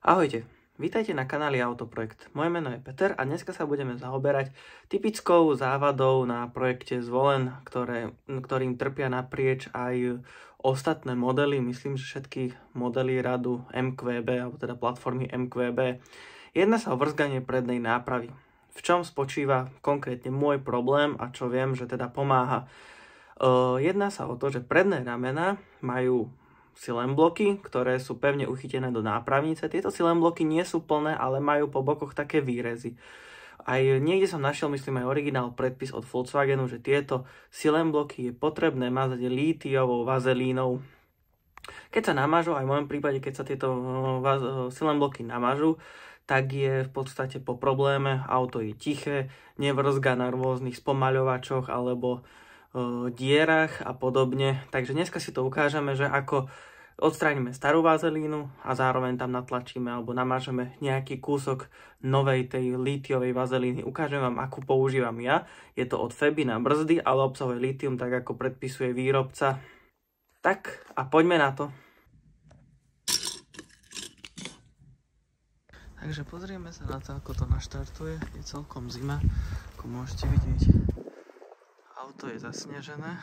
Ahojte, vítajte na kanáli Autoprojekt. Moje meno je Peter a dneska sa budeme zaoberať typickou závadou na projekte Zvolen, ktorým trpia naprieč aj ostatné modely. Myslím, že všetky modely radu MQB, alebo teda platformy MQB. Jedná sa o vrzganie prednej nápravy. V čom spočíva konkrétne môj problém a čo viem, že teda pomáha. Jedná sa o to, že predné ramena majú silenbloky, ktoré sú pevne uchytené do nápravnice. Tieto silenbloky nie sú plné, ale majú po bokoch také výrezy. Aj niekde som našiel, myslím, aj originál predpis od Volkswagenu, že tieto silenbloky je potrebné mazať lítiovou vazelínou. Keď sa namážu, aj v mojom prípade, keď sa tieto silenbloky namážu, tak je v podstate po probléme, auto je tiché, nevrzga na rôznych spomaľovačoch alebo dierach a podobne. Takže dneska si to ukážeme, že ako odstránime starú vazelínu a zároveň tam natlačíme alebo namážeme nejaký kúsok novej tej lítiovej vazelíny. Ukážem vám, akú používam ja. Je to od Feby na brzdy, ale obsahuje lítium, tak ako predpisuje výrobca. Tak a poďme na to. Takže pozrieme sa na to, ako to naštartuje. Je celkom zima, ako môžete vidieť. Auto je zasnežené.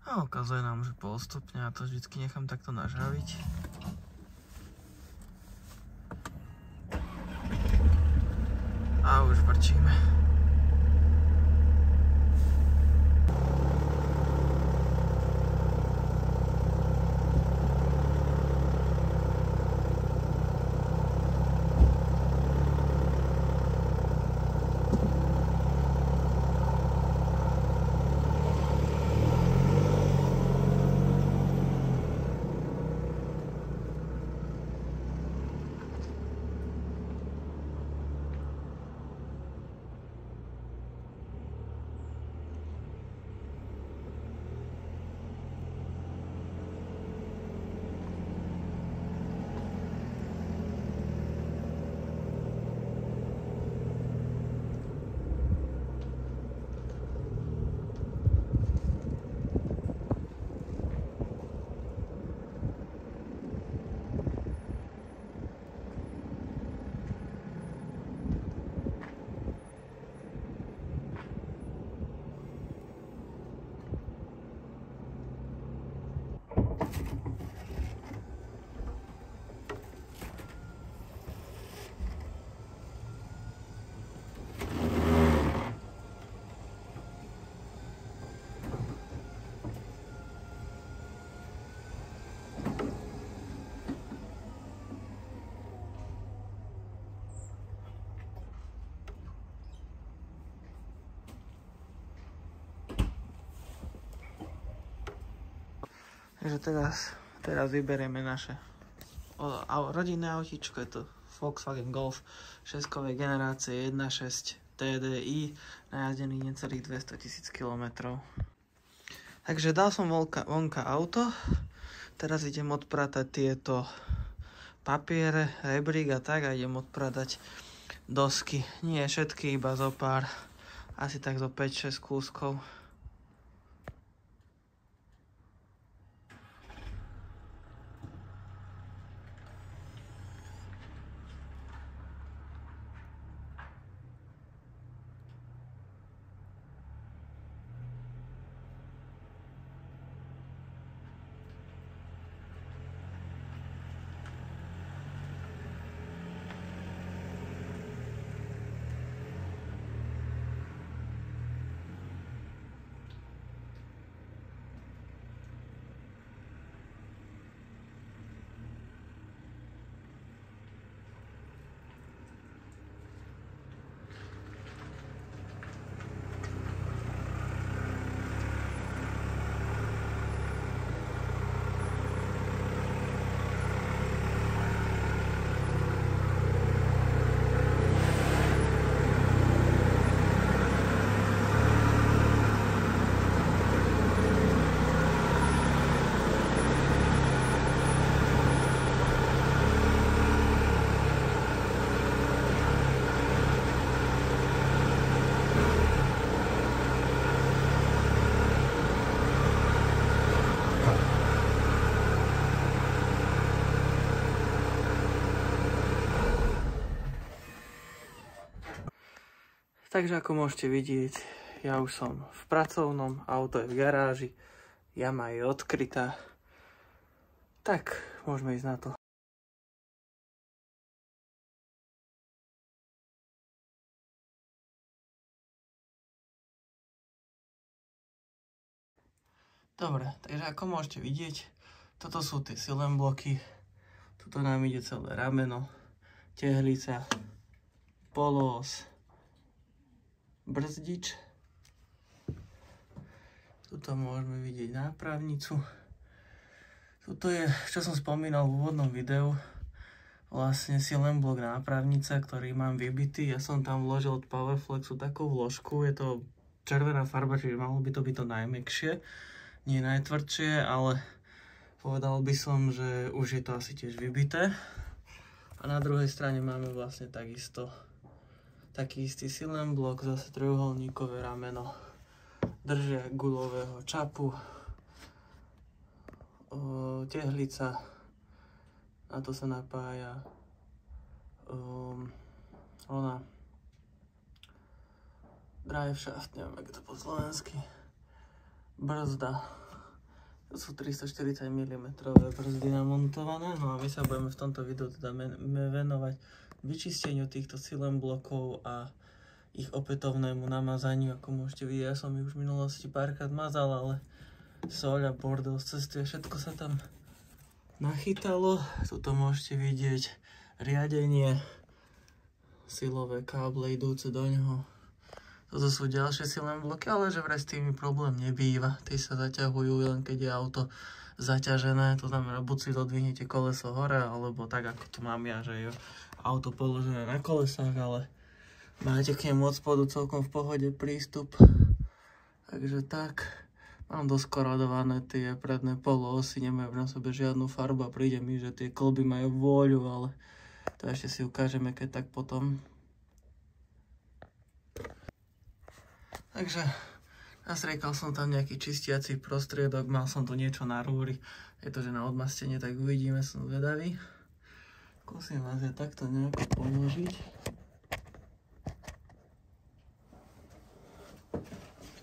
A ukazuje nám, že postupne, a to vždycky nechám takto nažhaviť. A už vrčíme. Takže teraz vyberieme naše rodinné autíčko, je to Volkswagen Golf 6-kovej generácie 1.6 TDI, najazdený necelých 200 000 km. Takže dal som vonka auto, teraz idem odpratať tieto papiere, rebrík a tak, a idem odpratať dosky. Nie všetky, iba zo pár, asi tak zo 5-6 kúskov. Takže ako môžete vidieť, ja už som v pracovnom, auto je v garáži, jama je odkrytá. Tak, môžeme ísť na to. Dobre, takže ako môžete vidieť, toto sú tie silen bloky. Tuto nám ide celé rameno, tehlica, polós, brzdič. Tuto môžeme vidieť nápravnicu. Tuto je, čo som spomínal v úvodnom videu, vlastne silen blok nápravnica, ktorý mám vybitý. Ja som tam vložil od Powerflexu takú vložku, je to červená farba, čiže malo by to byť to najmäkšie. Nie najtvrdšie, ale povedal by som, že už je to asi tiež vybité. A na druhej strane máme vlastne takisto taký istý silen blok, zase trojuholníkové rameno, držia guľového čapu, tehlica, na to sa napája drive shaft, neviem, jak to po slovensky, brzda. To sú 340 mm brzdy namontované. No a my sa budeme v tomto videu teda venovať vyčisteniu týchto silen blokov a ich opätovnému namazaniu. Ako môžete vidieť, ja som ich už v minulosti párkrát mazal, ale soľ a bordel z cesty a všetko sa tam nachytalo. Tuto môžete vidieť riadenie, silové káble idúce do ňoho. Toto sú ďalšie silen bloky, ale že vraj s tými problém nebýva. Tí sa zaťahujú len keď je auto zaťažené. To znamená, buď si dodvihnete koleso hore, alebo tak ako tu mám ja, že je auto položené na kolesách, ale máte k nemu od spodu celkom v pohode prístup. Takže tak. Mám doskorodované tie predné poloosy, nemajú na sebe žiadnu farbu a príde mi, že tie klby majú vôľu, ale to ešte si ukážeme, keď tak potom. Takže nastriekal som tam nejaký čistiaci prostriedok, mal som tu niečo na rúry, je to, že na odmastenie, tak uvidíme, som zvedavý. Skúsim vás ja takto nejako položiť.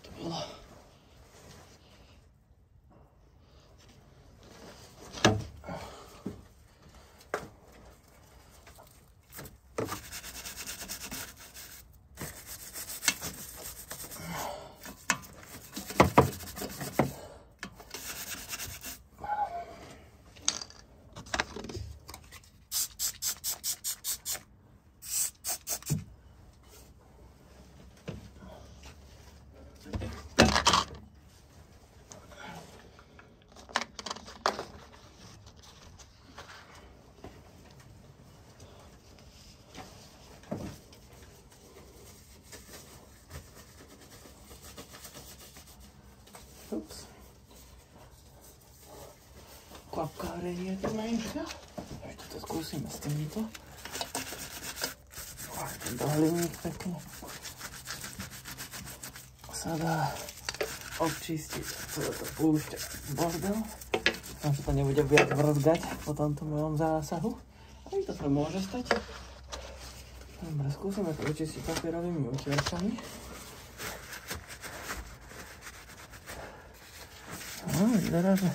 To bolo. Ups. Klapkárenie je to menšia. Ešte to skúsime s týmto. Tento hliník pekne sa dá občistiť. Celé to púšťa bordel. Dúfam, že to nebude viac vrzgať po tomto mojom zásahu. Aj to sa môže stať. Dobre, skúsime to vyčistiť papierovými utierkami. Vyzerá, že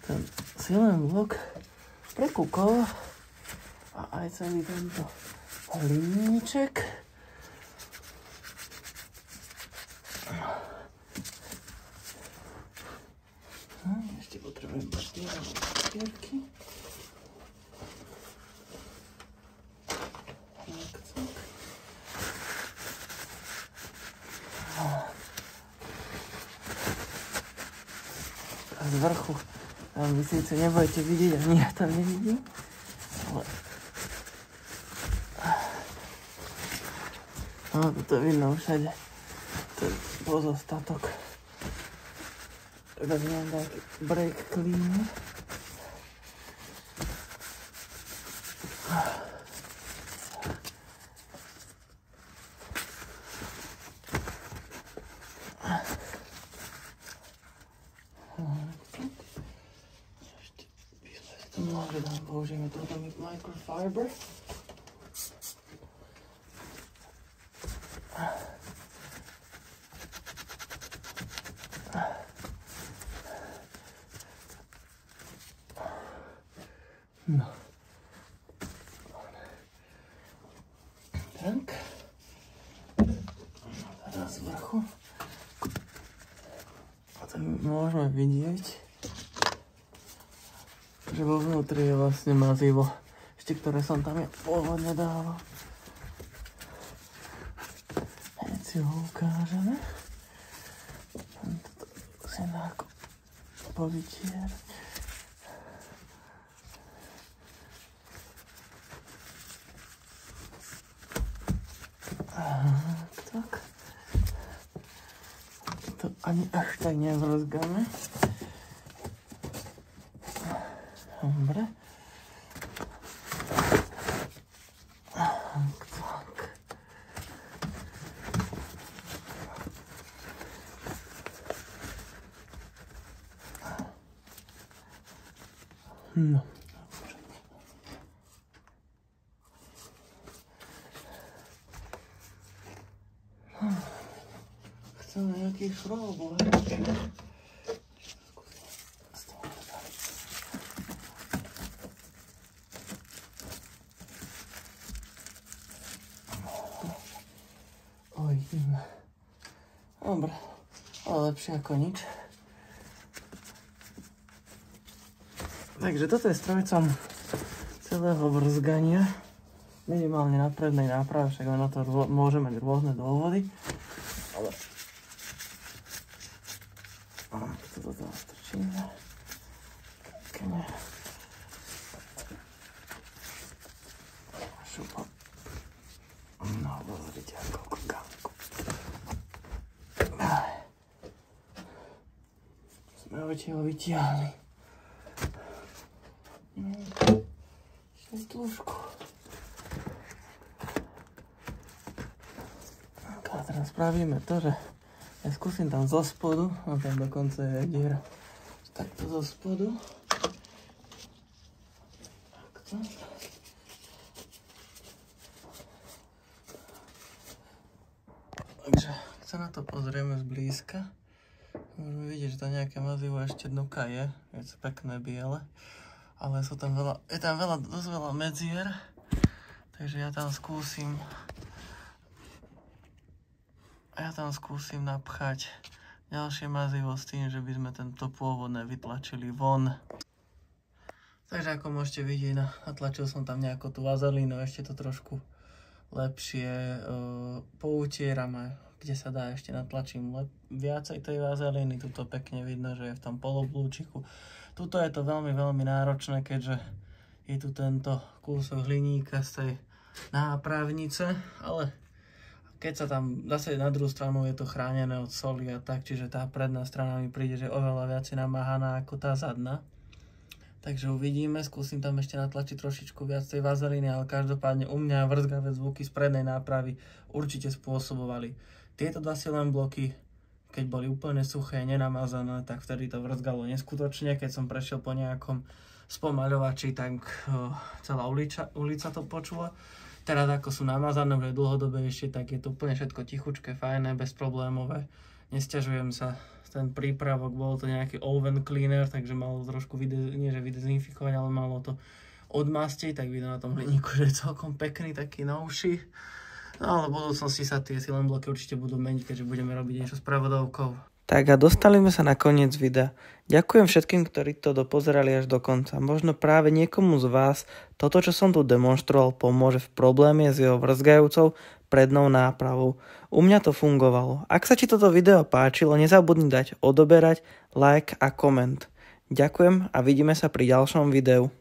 ten silen blok prekúkol a aj celý tento hliníček. Ešte potrebujem papierky. Z vrchu tam vy síce nebudete vidieť, ani ja tam nevidím, ale no, toto vidno všade, ten pozostatok. Vezmem taký brake cleaner. Použijeme túto microfiber. No. Tak. Teraz z vrchu. Potom môžeme vidieť, že vo vnútri je vlastne mazivo, ešte ktoré som tam pôvodne dával. Hneď si ho ukážeme. Toto si ako povytierať. Tak. To ani až tak nevrzgáme. Dobre. Tak. No. Chcem nejaký šroub, Uvidíme. Dobre, ale lepšie ako nič. Takže toto je strojcom celého brzgania. Minimálne na prednej náprave, však na to môže mať rôzne dôvody. Ale... Toto tam strčíme. Pekne. Šupa. No, pozrite, koľko gánku. Sme odtiaľ vytiahli. Ešte dĺžku. A teraz spravíme to, že ja skúsim tam zo spodu, a tam dokonca je diera. Takto zo spodu. Takto. Takže, keď sa na to pozrieme zblízka, môžeme vidieť, že tam nejaké mazivo ešte dnuka je to pekné biele, ale sú tam je tam dosť veľa medzier, takže ja tam skúsim napchať ďalšie mazivo s tým, že by sme tento pôvodné vytlačili von. Takže ako môžete vidieť, natlačil som tam nejako tú vazelínu, ešte to trošku lepšie poutieram a kde sa dá ešte natlačím viacej tej vazelíny. Tuto pekne vidno, že je v tom poloblúčiku. Tuto je to veľmi, veľmi náročné, keďže je tu tento kúsok hliníka z tej nápravnice, ale keď sa tam zase na druhú stranu je to chránené od soli a tak, čiže tá predná strana mi príde, že oveľa viac namáhaná ako tá zadná. Takže uvidíme, skúsim tam ešte natlačiť trošičku viac tej vazelíny, ale každopádne u mňa vrzgavé zvuky z prednej nápravy určite spôsobovali tieto dva silen bloky. Keď boli úplne suché, nenamazané, tak vtedy to vrzgalo neskutočne. Keď som prešiel po nejakom spomaľovači, tak celá ulica to počula. Teraz ako sú namazané už dlhodobejšie, tak je to úplne všetko tichučké, fajné, bezproblémové. Nesťažujem sa. Ten prípravok, bol to nejaký oven cleaner, takže malo trošku nie že vydezinfikovať, ale malo to odmastiť, tak vidno na tom hliníku, že je celkom pekný, taký novší. No ale v budúcnosti sa tie silen bloky určite budú meniť, keďže budeme robiť niečo s prevodovkou. Tak a dostali sme sa na koniec videa. Ďakujem všetkým, ktorí to dopozerali až do konca. Možno práve niekomu z vás toto, čo som tu demonstroval, pomôže v probléme s jeho vrzgajúcou prednou nápravou. U mňa to fungovalo. Ak sa ti toto video páčilo, nezabudni dať odoberať, like a koment. Ďakujem a vidíme sa pri ďalšom videu.